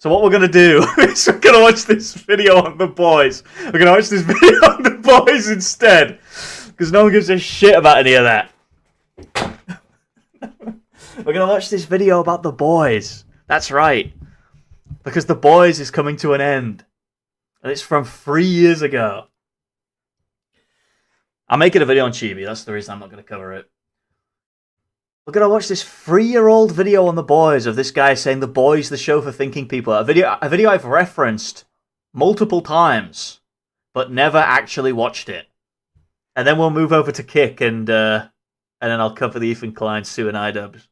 So what we're going to do is we're going to watch this video on The Boys. We're going to watch this video on The Boys instead. Because no one gives a shit about any of that. We're going to watch this video about The Boys. That's right. Because The Boys is coming to an end. And it's from 3 years ago. I'm making a video on Chibi. That's the reason I'm not going to cover it. We're going to watch this 3-year-old video on The Boys of this guy saying The Boys, the show for thinking people. A video I've referenced multiple times, but never actually watched it. And then we'll move over to Kick, and then I'll cover the Ethan Klein, Sue and iDubbbz.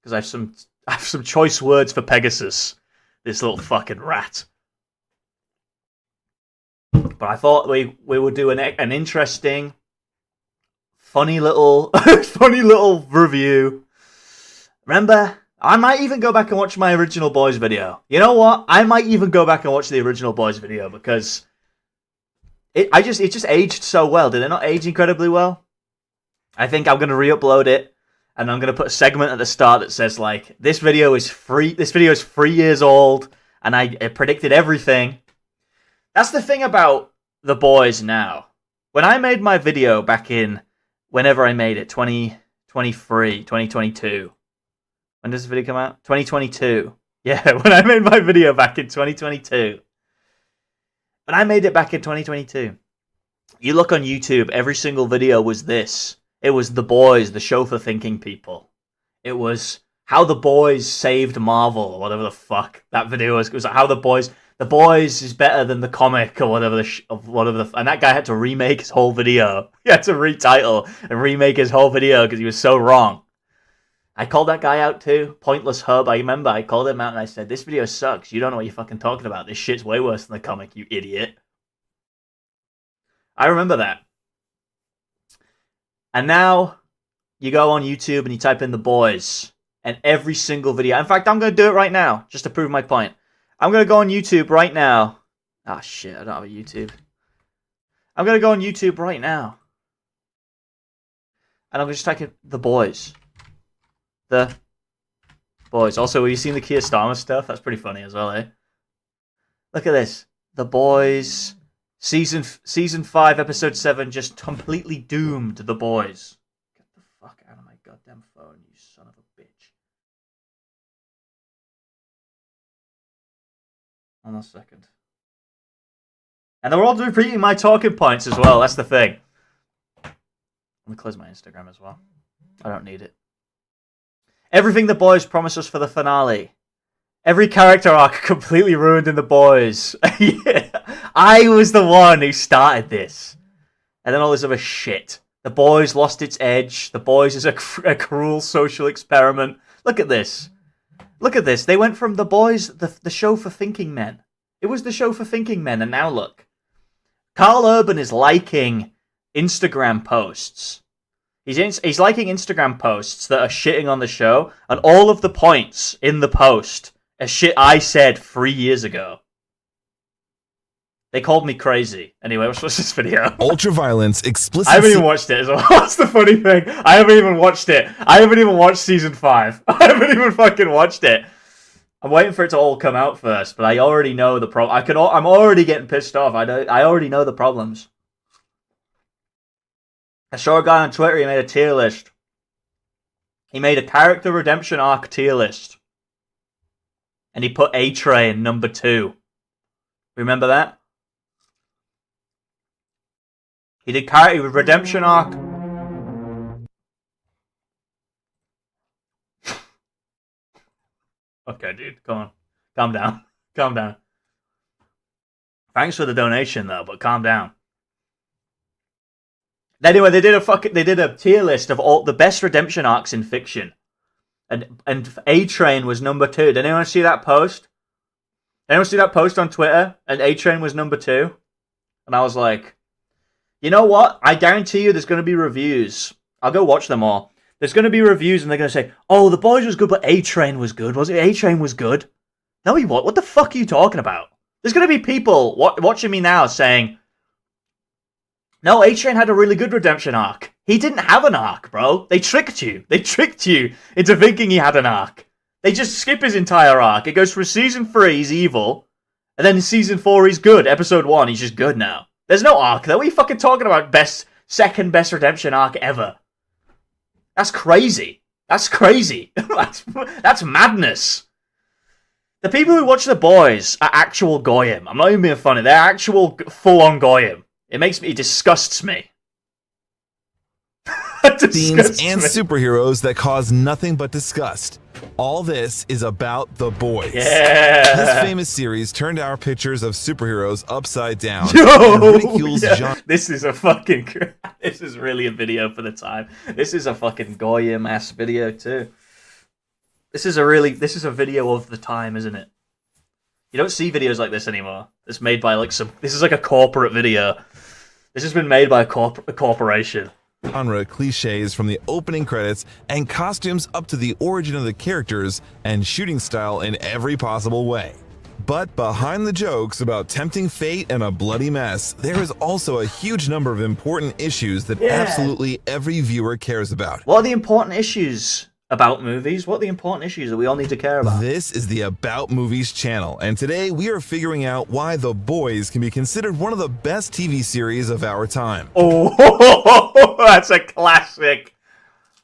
Because I have some choice words for Pegasus, this little fucking rat. But I thought we would do an interesting, funny little review. Remember, I might even go back and watch my original Boys video. You know what? I might even go back and watch the original Boys video because it just aged so well. Did it not age incredibly well? I think I'm gonna re-upload it, and I'm gonna put a segment at the start that says like this video is 3 years old, and I predicted everything. That's the thing about The Boys now. When I made my video back in whenever I made it, 2023, 2022. When does this video come out? 2022. Yeah, when I made my video back in 2022. When I made it back in 2022. You look on YouTube, every single video was this. It was The Boys, the show for thinking people. It was how The Boys saved Marvel, or whatever the fuck that video was. It was like how The Boys is better than the comic, or whatever and that guy had to remake his whole video. He had to retitle and remake his whole video because he was so wrong. I called that guy out too. Pointless Hub. I remember I called him out and I said, this video sucks. You don't know what you're fucking talking about. This shit's way worse than the comic, you idiot. I remember that. And now you go on YouTube and you type in The Boys, and every single video. In fact, I'm going to do it right now just to prove my point. I'm going to go on YouTube right now. Ah, shit, I don't have a YouTube. I'm going to go on YouTube right now. And I'm going to just type in The Boys. The Boys. Also, have you seen the Keir Starmer stuff? That's pretty funny as well, eh? Look at this. The Boys. Season 5, Episode 7 just completely doomed The Boys. Get the fuck out of my goddamn phone, you son of a bitch. Hold on a second. And they're all repeating my talking points as well. That's the thing. Let me close my Instagram as well. I don't need it. Everything The Boys promised us for the finale. Every character arc completely ruined in The Boys. Yeah. I was the one who started this. And then all this other shit. The Boys lost its edge. The Boys is a cruel social experiment. Look at this. Look at this. They went from The Boys, the show for thinking men. It was the show for thinking men, and now look. Carl Urban is liking Instagram posts. He's liking Instagram posts that are shitting on the show, and all of the points in the post are shit I said 3 years ago. They called me crazy. Anyway, what's this video? Ultraviolence, explicit. I haven't even watched it as well. That's the funny thing. I haven't even watched it. I haven't even watched season 5. I haven't even fucking watched it. I'm waiting for it to all come out first, but I already know the problem. I'm already getting pissed off. I already know the problems. I saw a guy on Twitter, he made a tier list. He made a character redemption arc tier list. And he put A-Train number 2. Remember that? He did character redemption arc. Okay, dude, come on. Calm down. Calm down. Thanks for the donation, though, but calm down. Anyway, they did a tier list of all the best redemption arcs in fiction, and A-Train was number 2. Did anyone see that post? Anyone see that post on Twitter? And A-Train was number 2, and I was like, you know what? I guarantee you, there's going to be reviews. I'll go watch them all. There's going to be reviews, and they're going to say, "Oh, The Boys was good, but A-Train was good. Was it? A-Train was good." No, he what? What the fuck are you talking about? There's going to be people watching me now saying, no, A-Train had a really good redemption arc. He didn't have an arc, bro. They tricked you. They tricked you into thinking he had an arc. They just skip his entire arc. It goes from season 3, he's evil, and then in season 4, he's good. Episode 1, he's just good now. There's no arc there. What are you fucking talking about? Second best redemption arc ever. That's crazy. That's crazy. That's madness. The people who watch The Boys are actual goyim. I'm not even being funny. They're actual full-on goyim. It disgusts me. Scenes and superheroes that cause nothing but disgust. All this is about The Boys. Yeah. This famous series turned our pictures of superheroes upside down and ridicules genre. This is a fucking... This is really a video for the time. This is a fucking goyim-ass video too. This is a video of the time, isn't it? You don't see videos like this anymore. It's made by this is like a corporate video. This has been made by a corporation. Genre cliches from the opening credits and costumes up to the origin of the characters and shooting style in every possible way. But behind the jokes about tempting fate and a bloody mess, there is also a huge number of important issues that absolutely every viewer cares about. What are the important issues about movies? What are the important issues that we all need to care about? This is the About Movies channel, and today we are figuring out why The Boys can be considered one of the best TV series of our time. Oh, that's a classic.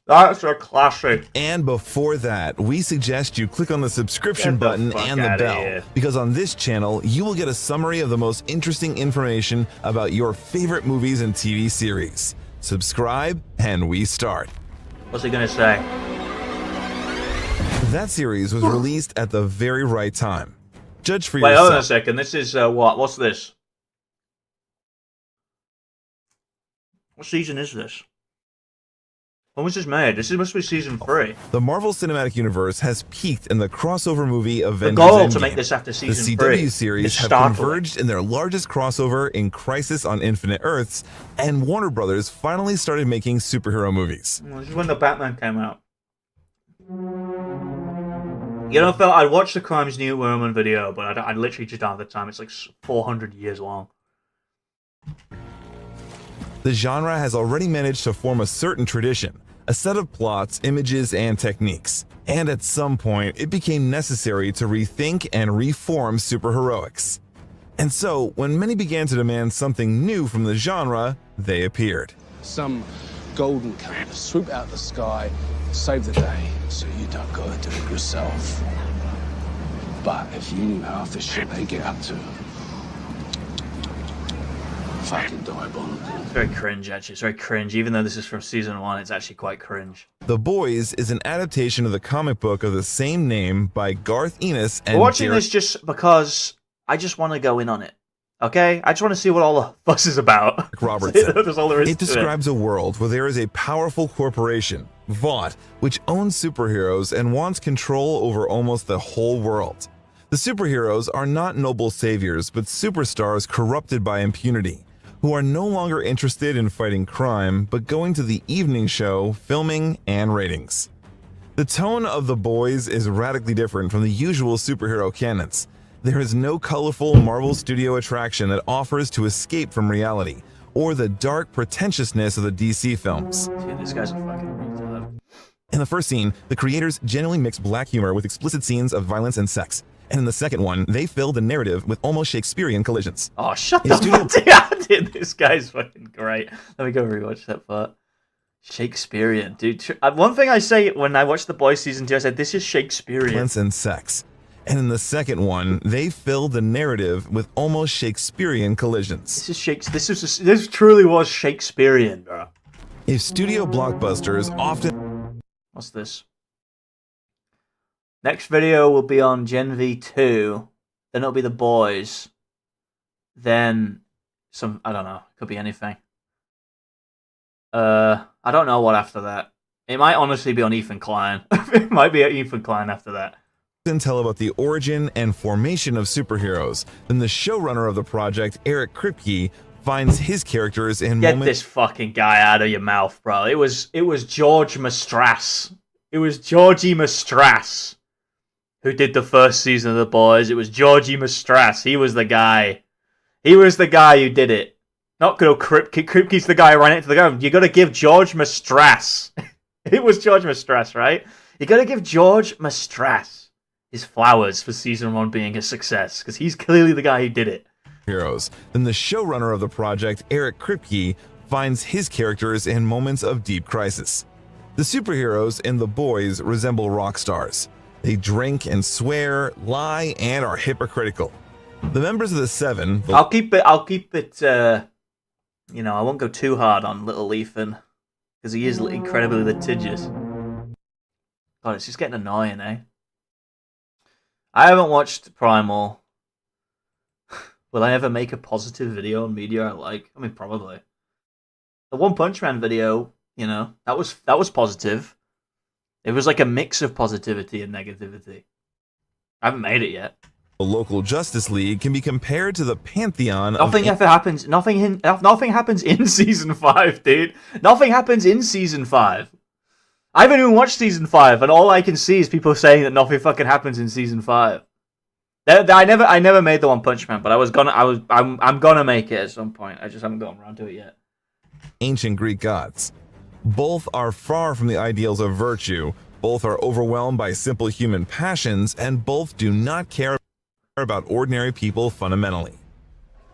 That's a classic. And before that, we suggest you click on the subscription button and the bell, because on this channel, you will get a summary of the most interesting information about your favorite movies and TV series. Subscribe, and we start. What's he gonna say? That series was released at the very right time. Judge for yourself. Wait, hold on a second. This is what? What's this? What season is this? When was this made? This must be season 3. The Marvel Cinematic Universe has peaked in the crossover movie Avengers Endgame. The goal Endgame. to make this after season 3. The CW series have converged in their largest crossover in Crisis on Infinite Earths, and Warner Brothers finally started making superhero movies. Well, this is when the Batman came out. You know, Phil, I watched the Crimes New Roman video, but I literally just don't have the time. It's like 400 years long. The genre has already managed to form a certain tradition, a set of plots, images, and techniques. And at some point, it became necessary to rethink and reform superheroics. And so, when many began to demand something new from the genre, they appeared. Some golden cat swoop out the sky, save the day, so you don't gotta do it yourself. But if you knew half the shit they get up to, fucking diabolical. It's very cringe, actually. It's very cringe. Even though this is from season 1, it's actually quite cringe. The Boys is an adaptation of the comic book of the same name by Garth Ennis and We're watching this just because I just want to go in on it. Okay? I just want to see what all the fuss is about. Robertson. That's all there is It describes a world where there is a powerful corporation, Vought, which owns superheroes and wants control over almost the whole world. The superheroes are not noble saviors, but superstars corrupted by impunity, who are no longer interested in fighting crime, but going to the evening show, filming, and ratings. The tone of The Boys is radically different from the usual superhero canons. There is no colorful Marvel Studio attraction that offers to escape from reality, or the dark pretentiousness of the DC films. Dude, this guy's a fucking retard. In the first scene, the creators genuinely mix black humor with explicit scenes of violence and sex. And in the second one, they fill the narrative with almost Shakespearean collisions. Oh, shut the fuck up, dude. This guy's fucking great. Let me go rewatch that part. Shakespearean, dude. One thing I say when I watched The Boys season 2, I said, this is Shakespearean. Violence and sex. And in the second one, they fill the narrative with almost Shakespearean collisions. This truly was Shakespearean, bro. If studio blockbusters often... What's this? Next video will be on Gen V 2. Then it'll be The Boys. Then I don't know. Could be anything. I don't know what after that. It might honestly be on Ethan Klein. It might be Ethan Klein after that. Tell about the origin and formation of superheroes, then the showrunner of the project, Eric Kripke, finds his characters in Get this fucking guy out of your mouth, bro. It was George Mastras. It was Georgie Mastras who did the first season of The Boys. It was Georgie Mastras. He was the guy. He was the guy who did it. Not good old Kripke. Kripke's the guy who ran into the ground. You got to give George Mastras. It was George Mastras, right? You gotta give George Mastras his flowers for season 1 being a success, because he's clearly the guy who did it. Heroes. Then the showrunner of the project, Eric Kripke, finds his characters in moments of deep crisis. The superheroes in The Boys resemble rock stars. They drink and swear, lie, and are hypocritical. The members of the Seven... I'll keep it, you know, I won't go too hard on little Ethan, because he is incredibly litigious. God, it's just getting annoying, eh? I haven't watched Primal. Will I ever make a positive video on media I like? I mean, probably. The One Punch Man video, you know, that was positive. It was like a mix of positivity and negativity. I haven't made it yet. The local Justice League can be compared to the pantheon Nothing happens in season 5, dude. Nothing happens in season 5. I haven't even watched season 5, and all I can see is people saying that nothing fucking happens in season 5. I never made the One Punch Man, but I'm gonna make it at some point. I just haven't gotten around to it yet. Ancient Greek gods. Both are far from the ideals of virtue, both are overwhelmed by simple human passions, and both do not care about ordinary people fundamentally.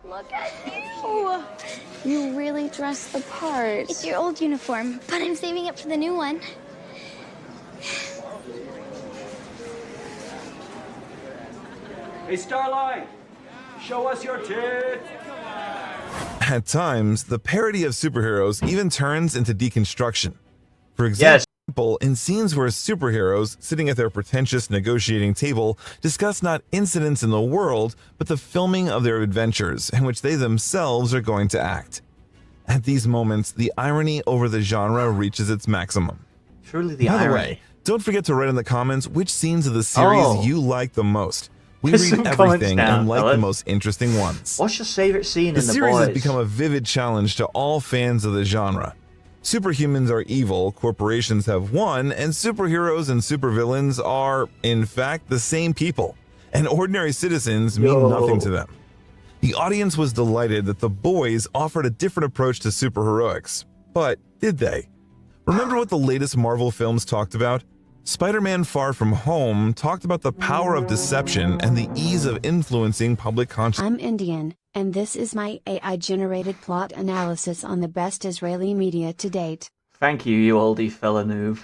Look at you! You really dress the part. It's your old uniform, but I'm saving up for the new one. Hey, Starlight! Show us your tits! At times, the parody of superheroes even turns into deconstruction. For example, in scenes where superheroes, sitting at their pretentious negotiating table, discuss not incidents in the world, but the filming of their adventures in which they themselves are going to act. At these moments, the irony over the genre reaches its maximum. Truly the By irony. the way, don't forget to write in the comments which scenes of the series you like the most. We Put read some comments everything down, and like fellas. the most interesting ones. What's your favorite scene The in The series Boys? has become a vivid challenge to all fans of the genre. Superhumans are evil, corporations have won, and superheroes and supervillains are, in fact, the same people, and ordinary citizens mean nothing to them. The audience was delighted that The Boys offered a different approach to superheroics, but did they? Remember what the latest Marvel films talked about? Spider-Man Far From Home talked about the power of deception and the ease of influencing public consciousness. I'm Indian, and this is my AI-generated plot analysis on the best Israeli media to date. Thank you, you oldie fella noob.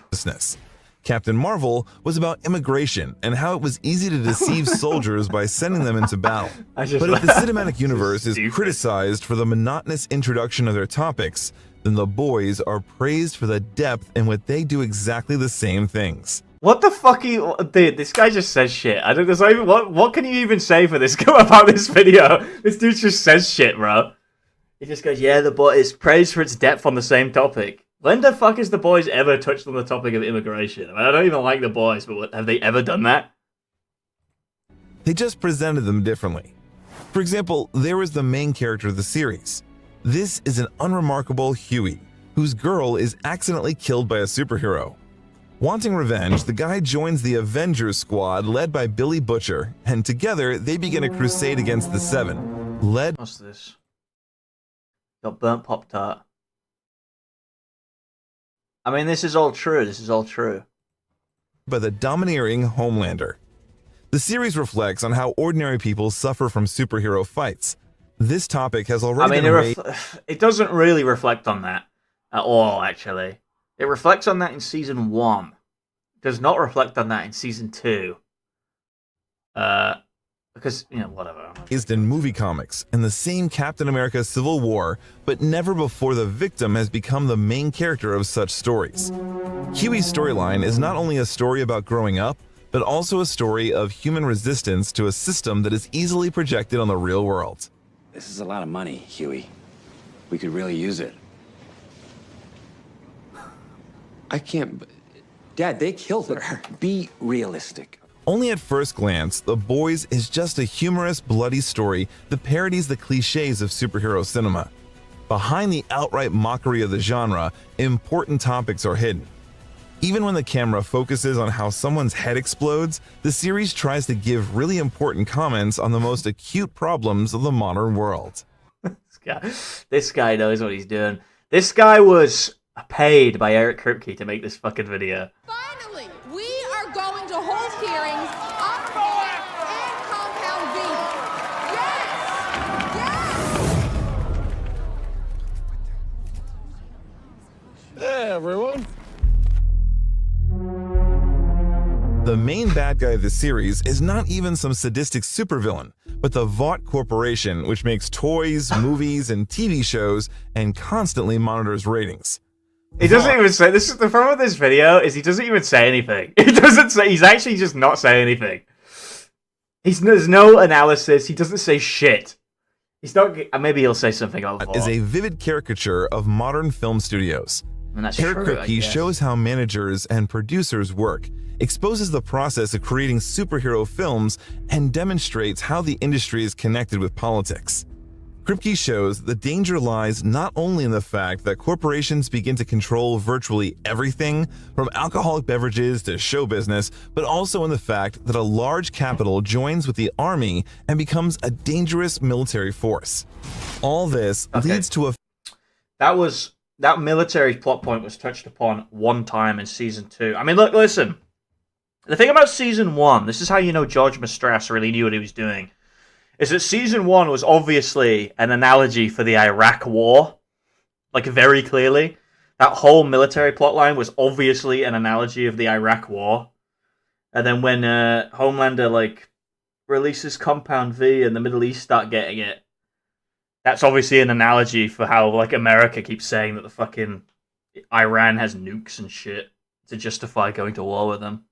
Captain Marvel was about immigration and how it was easy to deceive soldiers by sending them into battle. But if the cinematic universe is criticized for the monotonous introduction of their topics, then The Boys are praised for the depth in what they do exactly the same things. What the fuck dude, this guy just says shit. I don't there's not even what can you even say for this about this video? This dude just says shit, bro. He just goes, yeah, The Boys is praised for its depth on the same topic. When the fuck has The Boys ever touched on the topic of immigration? I mean, I don't even like The Boys, but have they ever done that? They just presented them differently. For example, there was the main character of the series. This is an unremarkable Huey, whose girl is accidentally killed by a superhero. Wanting revenge, the guy joins the Avengers squad led by Billy Butcher, and together they begin a crusade against the Seven, led What's this? Got burnt Pop-Tart. I mean, this is all true. This is all true. by the domineering Homelander. The series reflects on how ordinary people suffer from superhero fights. This topic has already been raised. It doesn't really reflect on that at all, actually. It reflects on that in Season 1. It does not reflect on that in Season 2. Because, you know, whatever. Is in movie comics and the same Captain America Civil War, but never before the victim has become the main character of such stories. Huey's storyline is not only a story about growing up, but also a story of human resistance to a system that is easily projected on the real world. This is a lot of money, Huey. We could really use it. I can't... Dad, they killed her. Be realistic. Only at first glance, The Boys is just a humorous, bloody story that parodies the cliches of superhero cinema. Behind the outright mockery of the genre, important topics are hidden. Even when the camera focuses on how someone's head explodes, the series tries to give really important comments on the most acute problems of the modern world. This guy knows what he's doing. This guy was paid by Eric Kripke to make this fucking video. Finally, we The main bad guy of the series is not even some sadistic supervillain, but the Vought Corporation, which makes toys, movies, and TV shows and constantly monitors ratings. He doesn't even say. This is the problem with this video is he doesn't even say anything. He doesn't say. He's actually just not saying anything. There's no analysis. He doesn't say shit. He's not. Maybe he'll say something about Vought. Is a vivid caricature of modern film studios. And that's Eric true, Kripke shows how managers and producers work, exposes the process of creating superhero films, and demonstrates how the industry is connected with politics. Kripke shows the danger lies not only in the fact that corporations begin to control virtually everything, from alcoholic beverages to show business, but also in the fact that a large capital joins with the army and becomes a dangerous military force. All this leads to a... That military plot point was touched upon one time in season 2. I mean, look, listen. The thing about season 1, this is how you know George Mastras really knew what he was doing, is that season 1 was obviously an analogy for the Iraq War. Like, very clearly. That whole military plotline was obviously an analogy of the Iraq War. And then when Homelander, like, releases Compound V and the Middle East start getting it, that's obviously an analogy for how, like, America keeps saying that the fucking Iran has nukes and shit to justify going to war with them.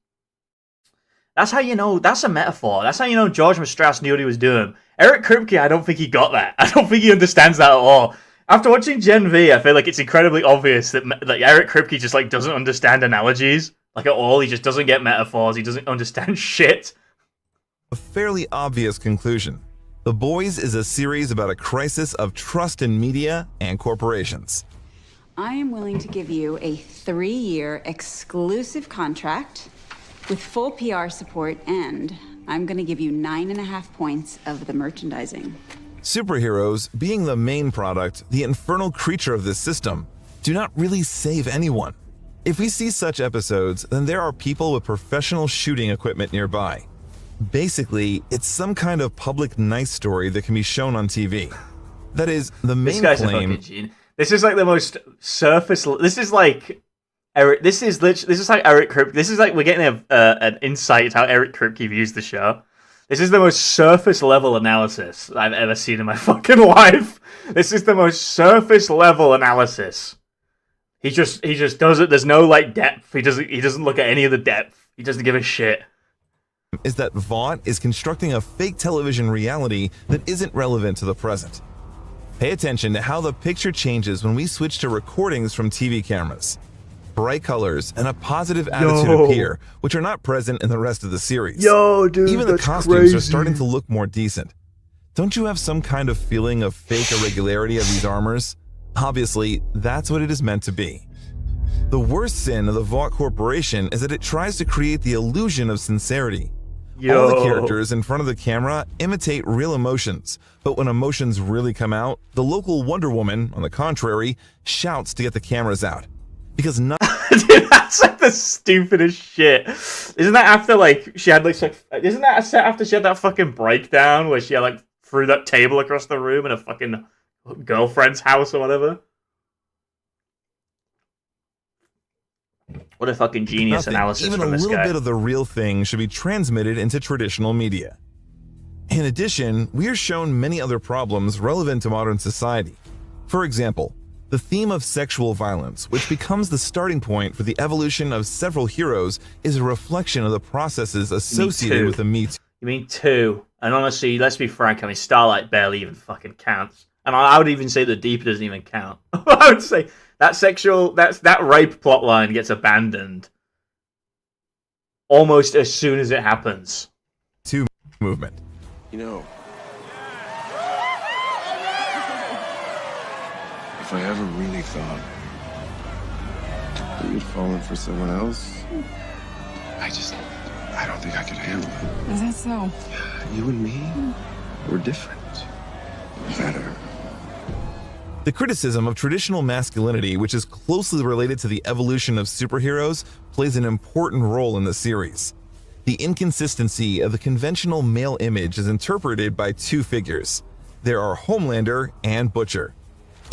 That's how you know, that's a metaphor. That's how you know George Mastras knew what he was doing. Eric Kripke, I don't think he got that. I don't think he understands that at all. After watching Gen V, I feel like it's incredibly obvious that like, Eric Kripke just, like, doesn't understand analogies, like, at all. He just doesn't get metaphors. He doesn't understand shit. A fairly obvious conclusion. The Boys is a series about a crisis of trust in media and corporations. I am willing to give you a 3-year exclusive contract with full PR support, and I'm going to give you 9.5 points of the merchandising. Superheroes, being the main product, the infernal creature of this system, do not really save anyone. If we see such episodes, then there are people with professional shooting equipment nearby. Basically, it's some kind of public nice story that can be shown on TV. That is, the main claim... This is like the most surface... This is like... Eric, this is like Eric Kripke. This is like we're getting an insight into how Eric Kripke views the show. This is the most surface level analysis I've ever seen in my fucking life. This is the most surface level analysis. He just does it. There's no like depth. He doesn't look at any of the depth. He doesn't give a shit. Is that Vought is constructing a fake television reality that isn't relevant to the present. Pay attention to how the picture changes when we switch to recordings from TV cameras. Bright colors and a positive attitude appear, which are not present in the rest of the series. Yo, dude, even the costumes are starting to look more decent. Don't you have some kind of feeling of fake irregularity of these armors? Obviously, that's what it is meant to be. The worst sin of the Vought Corporation is that it tries to create the illusion of sincerity. All the characters in front of the camera imitate real emotions, but when emotions really come out, the local Wonder Woman, on the contrary, shouts to get the cameras out. Because not Dude, that's like the stupidest shit. Isn't that after like she had like isn't that a set after she had that fucking breakdown where she had like threw that table across the room in a fucking girlfriend's house or whatever? What a fucking genius analysis even from a this little guy. bit of the real thing should be transmitted into traditional media. In addition, we are shown many other problems relevant to modern society. For example, the theme of sexual violence, which becomes the starting point for the evolution of several heroes, is a reflection of the processes associated with the Me Too. You mean 2? And honestly, let's be frank, I mean, Starlight barely even fucking counts. And I would even say the Deep doesn't even count. I would say that rape plotline gets abandoned almost as soon as it happens. Too movement. You know, if I ever really thought that you'd fallen for someone else, I don't think I could handle it. Is that so? You and me, we're different. Better. The criticism of traditional masculinity, which is closely related to the evolution of superheroes, plays an important role in the series. The inconsistency of the conventional male image is interpreted by 2 figures. There are Homelander and Butcher.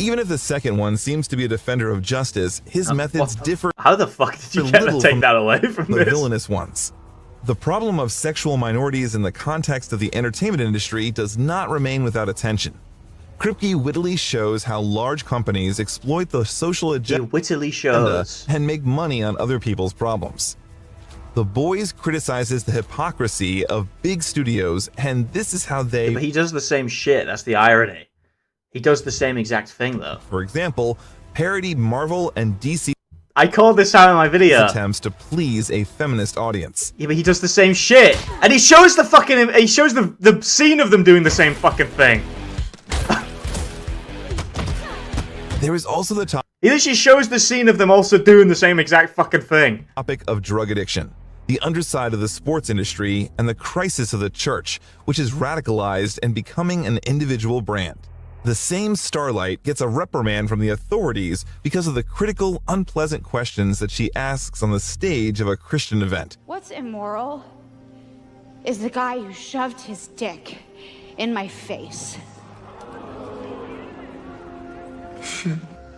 Even if the second one seems to be a defender of justice, his methods differ How the fuck did you get to take that away from the this? villainous ones. The problem of sexual minorities in the context of the entertainment industry does not remain without attention. Kripke wittily shows how large companies exploit the social agenda wittily shows and make money on other people's problems. The Boys criticizes the hypocrisy of big studios, and this is how they... But he does the same shit, that's the irony. He does the same exact thing, though. For example, parody Marvel and DC... I called this out in my video. ...attempts to please a feminist audience. Yeah, but he does the same shit. And he shows the fucking... He shows the scene of them doing the same fucking thing. There is also the He literally shows the scene of them also doing the same exact fucking thing. topic of drug addiction, the underside of the sports industry, and the crisis of the church, which is radicalized and becoming an individual brand. The same Starlight gets a reprimand from the authorities because of the critical, unpleasant questions that she asks on the stage of a Christian event. What's immoral is the guy who shoved his dick in my face.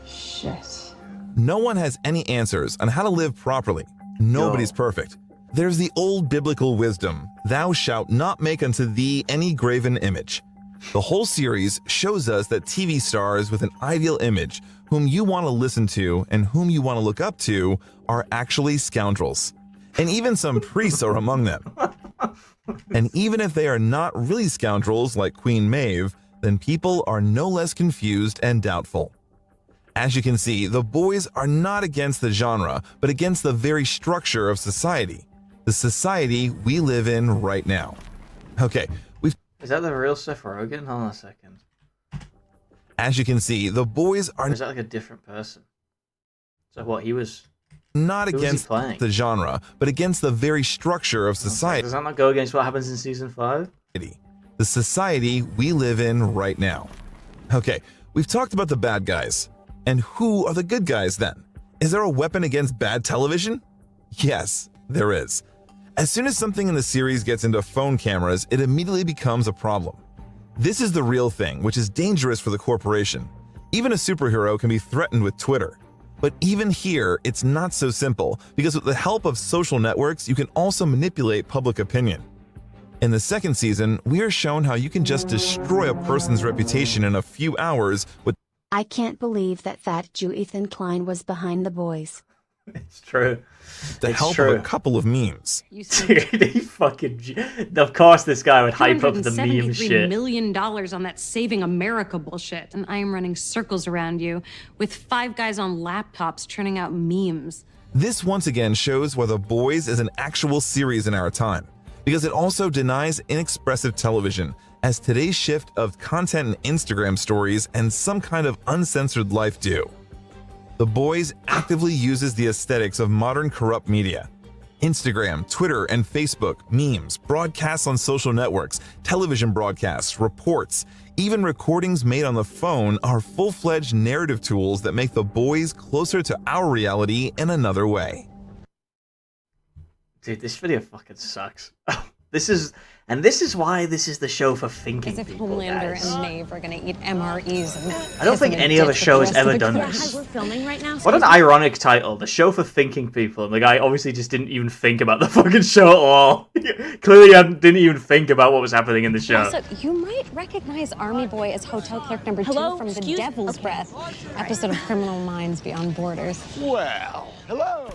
Shit. No one has any answers on how to live properly. Nobody's perfect. There's the old biblical wisdom, thou shalt not make unto thee any graven image. The whole series shows us that TV stars with an ideal image, whom you want to listen to and whom you want to look up to, are actually scoundrels. And even some priests are among them. And even if they are not really scoundrels like Queen Maeve, then people are no less confused and doubtful. As you can see, the Boys are not against the genre, but against the very structure of society. The society we live in right now. Okay, Is that the real Seth Rogen? Hold on a second. as you can see, the Boys are Or is that like a different person? So what, he was... not Who was he against playing? the genre, but against the very structure of society. Does that not go against what happens in season 5? The society we live in right now. Okay, we've talked about the bad guys. And who are the good guys then? Is there a weapon against bad television? Yes, there is. As soon as something in the series gets into phone cameras, it immediately becomes a problem. This is the real thing, which is dangerous for the corporation. Even a superhero can be threatened with Twitter. But even here, it's not so simple, because with the help of social networks, you can also manipulate public opinion. In the second season, we are shown how you can just destroy a person's reputation in a few hours with... I can't believe that fat Jew Ethan Klein was behind the Boys. It's true. the It's help true. of a couple of memes. Dude, he fucking... Of course this guy would hype up the meme $273 shit. million on that Saving America bullshit, and I am running circles around you with 5 guys on laptops churning out memes. This once again shows why The Boys is an actual series in our time, because it also denies inexpressive television, as today's shift of content and Instagram stories and some kind of uncensored life do. The Boys actively uses the aesthetics of modern corrupt media. Instagram, Twitter, and Facebook, memes, broadcasts on social networks, television broadcasts, reports, even recordings made on the phone are full-fledged narrative tools that make The Boys closer to our reality in another way. Dude, this video fucking sucks. This is why this is the show for thinking As if people, Homelander guys. and Maeve are gonna eat MREs and I don't think any other show has ever done this. We're filming right now. What an ironic title. The show for thinking people. And the guy obviously just didn't even think about the fucking show at all. Clearly didn't even think about what was happening in the show. Also, you might recognize Army Boy as hotel clerk number 2 Hello? from The Excuse- Devil's Breath episode of Criminal Minds Beyond Borders. Well, hello.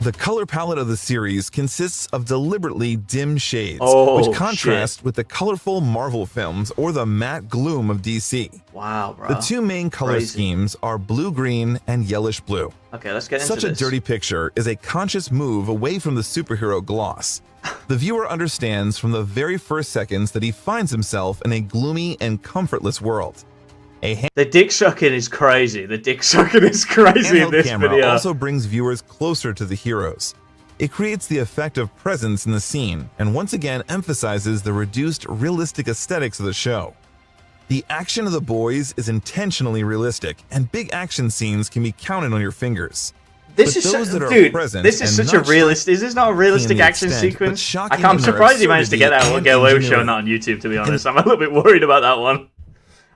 The color palette of the series consists of deliberately dim shades, Oh, which contrast with the colorful Marvel films or the matte gloom of DC. Wow, bro. The two main color Crazy. schemes are blue-green and yellowish-blue. Okay, let's get into Such a this. dirty picture is a conscious move away from the superhero gloss. The viewer understands from the very first seconds that he finds himself in a gloomy and comfortless world. The dick sucking is crazy. The dick sucking is crazy in Handheld this camera video. also brings viewers closer to the heroes. It creates the effect of presence in the scene and once again emphasizes the reduced, realistic aesthetics of the show. The action of The Boys is intentionally realistic, and big action scenes can be counted on your fingers. This But is those so, that are dude. present This is and such a not realistic. Is this not a realistic the action extent, but sequence? shocking I'm in their surprised he managed to get absurdity that. and Get away with showing ingenuity. that on YouTube. To be honest, I'm a little bit worried about that one.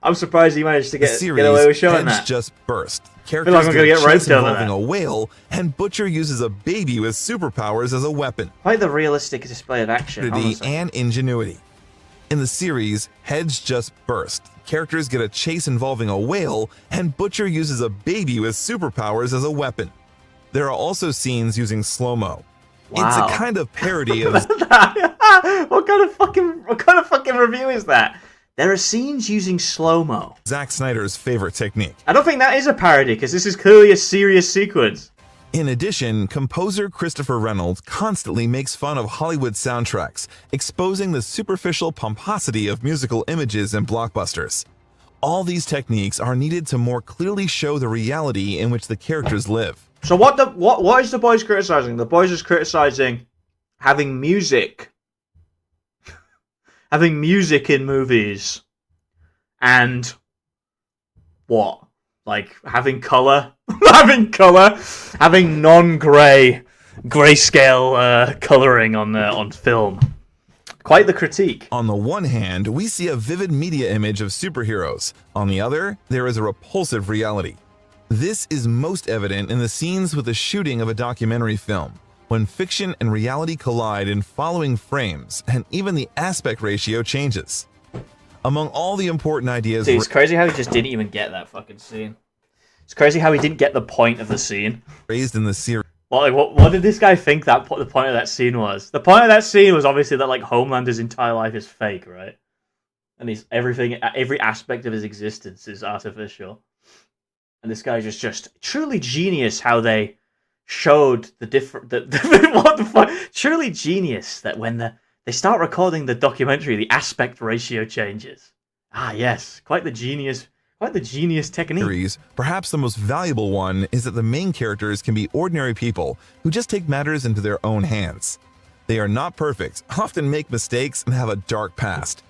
I'm surprised he managed to The get series away with showing heads that. just burst. Characters like I'm gonna get get a chase raped over involving that. a whale, and Butcher uses a baby with superpowers as a weapon. Quite the realistic display of action. Hold on a Absurdity second. and ingenuity. In the series, heads just burst. Characters get a chase involving a whale, and Butcher uses a baby with superpowers as a weapon. There are also scenes using slow-mo. It's Wow. a kind of parody of what kind of fucking review is that? There are scenes using slow-mo. Zack Snyder's favorite technique. I don't think that is a parody, because this is clearly a serious sequence. In addition, composer Christopher Reynolds constantly makes fun of Hollywood soundtracks, exposing the superficial pomposity of musical images in blockbusters. All these techniques are needed to more clearly show the reality in which the characters live. So what is the boys criticizing? The boys is criticizing having music. Having music in movies. And what? Like having color? Having non-grey grayscale coloring on film. Quite the critique. On the one hand, we see a vivid media image of superheroes. On the other, there is a repulsive reality. This is most evident in the scenes with the shooting of a documentary film, when fiction and reality collide in following frames, and even the aspect ratio changes. Among all the important ideas... Dude, it's crazy how he just didn't even get that fucking scene. It's crazy how he didn't get the point of the scene. Raised in the series. What did this guy think that the point of that scene was? The point of that scene was obviously that like Homelander's entire life is fake, right? And every aspect of his existence is artificial. And this guy is just truly genius how they showed the different... what the fuck? Truly genius that when they start recording the documentary, the aspect ratio changes. Ah, yes. Quite the genius technique. Perhaps the most valuable one is that the main characters can be ordinary people who just take matters into their own hands. They are not perfect, often make mistakes, and have a dark past.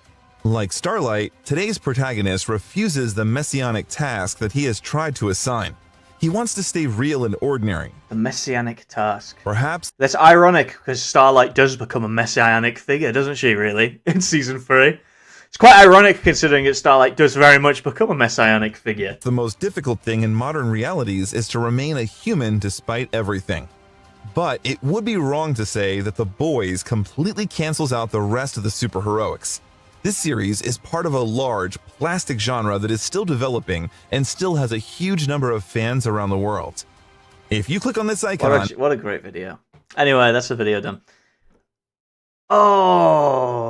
Like Starlight, today's protagonist refuses the messianic task that he has tried to assign. He wants to stay real and ordinary. The messianic task. Perhaps that's ironic because Starlight does become a messianic figure, doesn't she, really, in season 3? It's quite ironic considering that Starlight does very much become a messianic figure. The most difficult thing in modern realities is to remain a human despite everything. But it would be wrong to say that The Boys completely cancels out the rest of the superheroics. This series is part of a large, plastic genre that is still developing and still has a huge number of fans around the world. If you click on this icon... What a great video. Anyway, that's the video done. Oh...